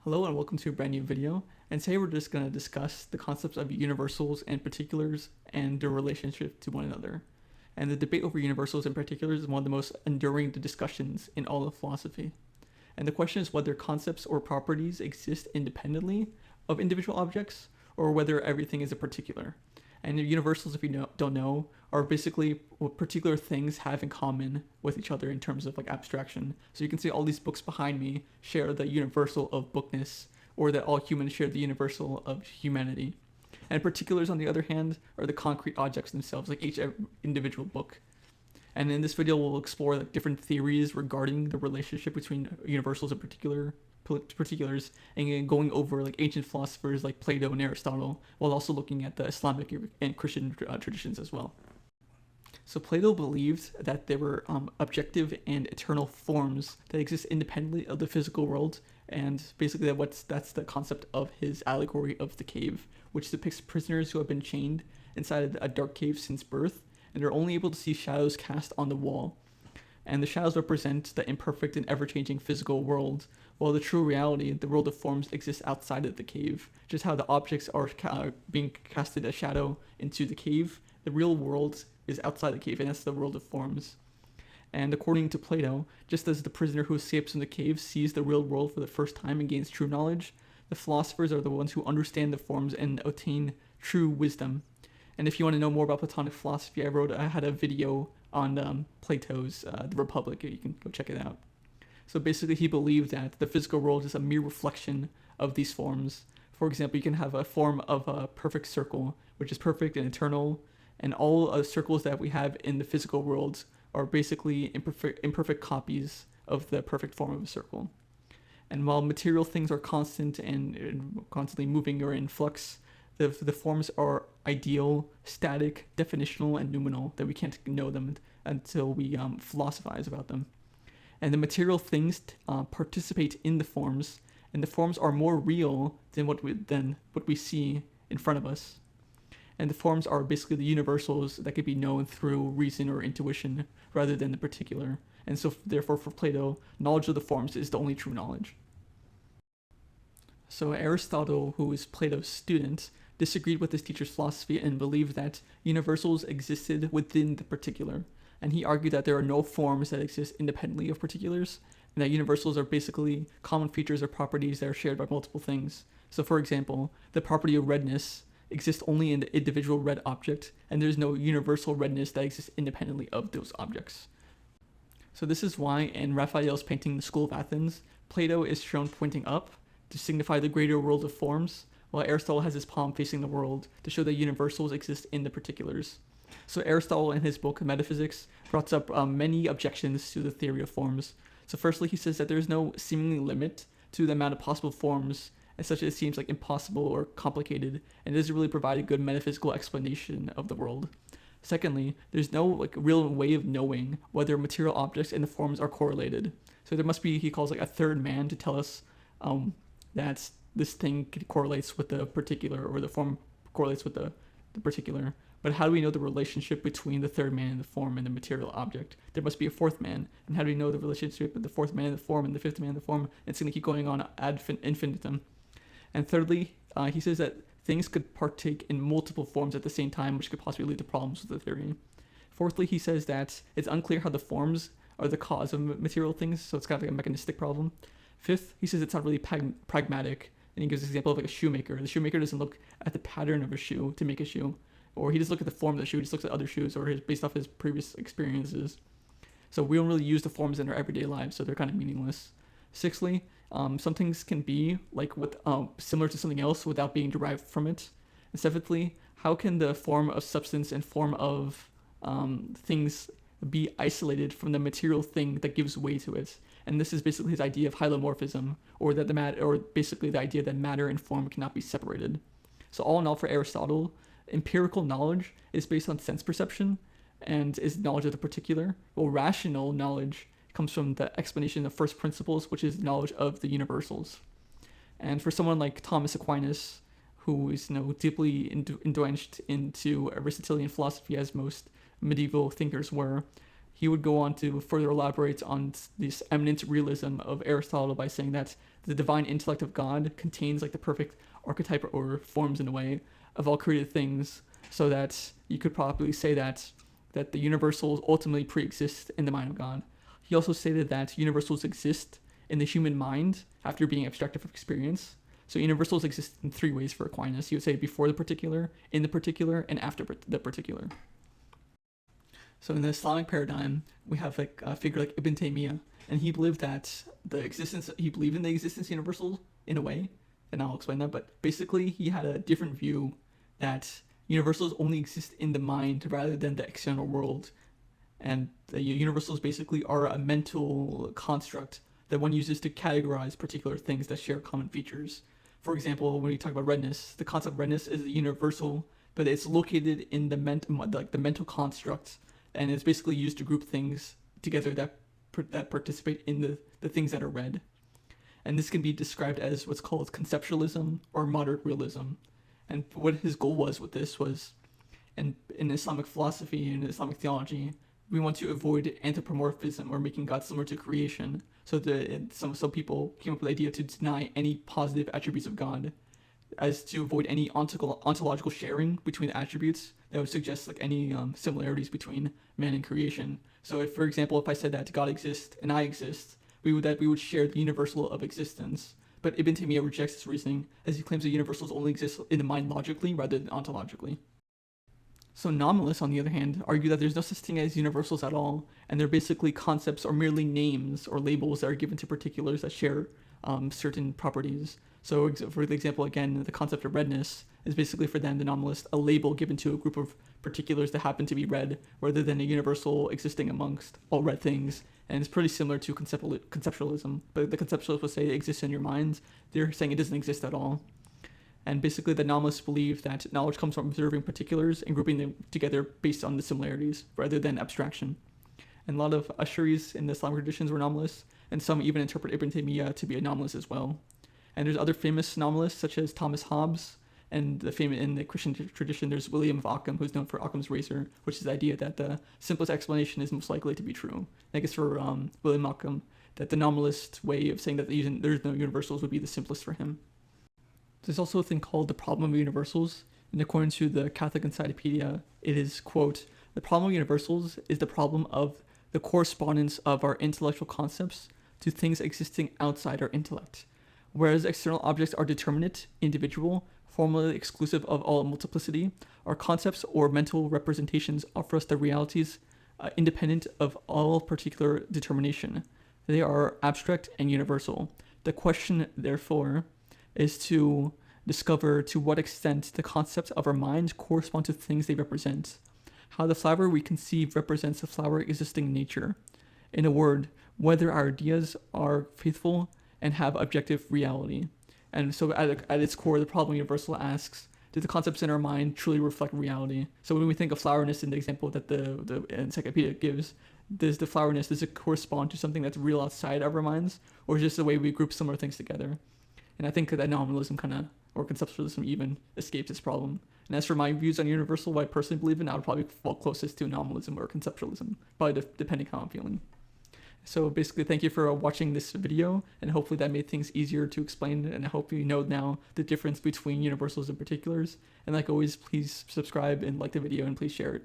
Hello and welcome to a brand new video, and today we're just going to discuss the concepts of universals and particulars and their relationship to one another. And the debate over universals and particulars is one of the most enduring discussions in all of philosophy. And the question is whether concepts or properties exist independently of individual objects, or whether everything is a particular. And the universals, if you don't know, are basically what particular things have in common with each other in terms of like abstraction. So you can see all these books behind me share the universal of bookness, or that all humans share the universal of humanity. And particulars, on the other hand, are the concrete objects themselves, like each individual book. And in this video, we'll explore like different theories regarding the relationship between universals and particulars, and going over like ancient philosophers like Plato and Aristotle, while also looking at the Islamic and Christian traditions as well. So Plato believed that there were objective and eternal forms that exist independently of the physical world, and basically that's the concept of his allegory of the cave, which depicts prisoners who have been chained inside a dark cave since birth, and they're only able to see shadows cast on the wall. And the shadows represent the imperfect and ever-changing physical world, while the true reality, the world of forms, exists outside of the cave. Just how the objects are being casted as shadow into the cave, the real world is outside the cave, and that's the world of forms. And according to Plato, just as the prisoner who escapes from the cave sees the real world for the first time and gains true knowledge, the philosophers are the ones who understand the forms and attain true wisdom. And if you want to know more about Platonic philosophy, I had a video on Plato's The Republic. You can go check it out. So basically, he believed that the physical world is a mere reflection of these forms. For example, you can have a form of a perfect circle, which is perfect and eternal, and all circles that we have in the physical world are basically imperfect copies of the perfect form of a circle. And while material things are constant and constantly moving or in flux, the forms are ideal, static, definitional, and noumenal, that we can't know them until we philosophize about them. And the material things participate in the forms, and the forms are more real than what we see in front of us. And the forms are basically the universals that could be known through reason or intuition rather than the particular. And so therefore for Plato, knowledge of the forms is the only true knowledge. So Aristotle, who was Plato's student, disagreed with his teacher's philosophy and believed that universals existed within the particular. And he argued that there are no forms that exist independently of particulars, and that universals are basically common features or properties that are shared by multiple things. So for example, the property of redness exists only in the individual red object, and there's no universal redness that exists independently of those objects. So this is why in Raphael's painting The School of Athens, Plato is shown pointing up to signify the greater world of forms, while Aristotle has his palm facing the world to show that universals exist in the particulars. So Aristotle, in his book Metaphysics, brought up many objections to the theory of forms. So firstly, he says that there is no seemingly limit to the amount of possible forms, as such it seems like impossible or complicated, and it doesn't really provide a good metaphysical explanation of the world. Secondly, there's no real way of knowing whether material objects and the forms are correlated. So there must be, he calls a third man to tell us that this thing correlates with the particular, or the form correlates with the particular. But how do we know the relationship between the third man and the form and the material object? There must be a fourth man. And how do we know the relationship with the fourth man and the form and the fifth man and the form? It's going to keep going on ad infinitum. And thirdly, he says that things could partake in multiple forms at the same time, which could possibly lead to problems with the theory. Fourthly, he says that it's unclear how the forms are the cause of material things, so it's kind of like a mechanistic problem. Fifth, he says it's not really pragmatic, and he gives an example of a shoemaker. The shoemaker doesn't look at the pattern of a shoe to make a shoe, or he doesn't look at the form of the shoe, he just looks at other shoes, or based off his previous experiences. So we don't really use the forms in our everyday lives, so they're kind of meaningless. Sixthly, some things can be similar to something else without being derived from it. And seventhly, how can the form of substance and form of things be isolated from the material thing that gives way to it? And this is basically his idea of hylomorphism, or basically the idea that matter and form cannot be separated. So all in all, for Aristotle, empirical knowledge is based on sense perception and is knowledge of the particular, while rational knowledge comes from the explanation of first principles, which is knowledge of the universals. And for someone like Thomas Aquinas, who is deeply indulged into Aristotelian philosophy, as most medieval thinkers were, he would go on to further elaborate on this eminent realism of Aristotle by saying that the divine intellect of God contains like the perfect archetype or forms in a way of all created things, so that you could probably say that the universals ultimately pre-exist in the mind of God. He also stated that universals exist in the human mind after being abstracted from experience. So universals exist in three ways for Aquinas. He would say before the particular, in the particular, and after the particular. So in the Islamic paradigm, we have like a figure like Ibn Taymiyyah, and he believed that he believed in the existence of universals in a way, and I'll explain that, but basically he had a different view that universals only exist in the mind rather than the external world. And the universals basically are a mental construct that one uses to categorize particular things that share common features. For example, when we talk about redness, the concept of redness is universal, but it's located in the mental construct, and it's basically used to group things together that participate in the things that are red. And this can be described as what's called conceptualism or moderate realism. And what his goal was with this was, in Islamic philosophy and Islamic theology, we want to avoid anthropomorphism or making God similar to creation. So some people came up with the idea to deny any positive attributes of God, as to avoid any ontological sharing between the attributes that would suggest like any similarities between man and creation. So if, for example, if I said that God exists and I exist, we would share the universal of existence. But Ibn Taymiyyah rejects this reasoning, as he claims that universals only exist in the mind logically rather than ontologically. So nominalists, on the other hand, argue that there's no such thing as universals at all, and they're basically concepts or merely names or labels that are given to particulars that share certain properties. So for example, again, the concept of redness is basically for them, the nominalists, a label given to a group of particulars that happen to be red, rather than a universal existing amongst all red things. And it's pretty similar to conceptualism, but the conceptualists will say it exists in your minds. They're saying it doesn't exist at all. And basically the nominalists believe that knowledge comes from observing particulars and grouping them together based on the similarities rather than abstraction. And a lot of Asharis in the Islamic traditions were nominalists, and some even interpret Ibn Taymiyyah to be a nominalist as well. And there's other famous nominalists such as Thomas Hobbes, and in the Christian tradition there's William of Ockham, who's known for Occam's razor, which is the idea that the simplest explanation is most likely to be true. And I guess for William Ockham, that the nominalist way of saying that there's no universals would be the simplest for him. There's also a thing called the problem of universals, and according to the Catholic Encyclopedia, it is, quote, the problem of universals is the problem of the correspondence of our intellectual concepts to things existing outside our intellect. Whereas external objects are determinate, individual, formally exclusive of all multiplicity, our concepts or mental representations offer us the realities independent of all particular determination. They are abstract and universal. The question, therefore, is to discover to what extent the concepts of our minds correspond to things they represent. How the flower we conceive represents the flower existing in nature. In a word, whether our ideas are faithful and have objective reality. And so at its core, the problem universal asks, do the concepts in our mind truly reflect reality? So when we think of flowerness in the example that the encyclopedia gives, does it correspond to something that's real outside of our minds, or is it just the way we group similar things together? And I think that nominalism or conceptualism even, escapes this problem. And as for my views on universal, what I personally believe in, I would probably fall closest to nominalism or conceptualism, probably depending how I'm feeling. So basically, thank you for watching this video, and hopefully that made things easier to explain, and I hope you know now the difference between universals and particulars. And like always, please subscribe and like the video, and please share it.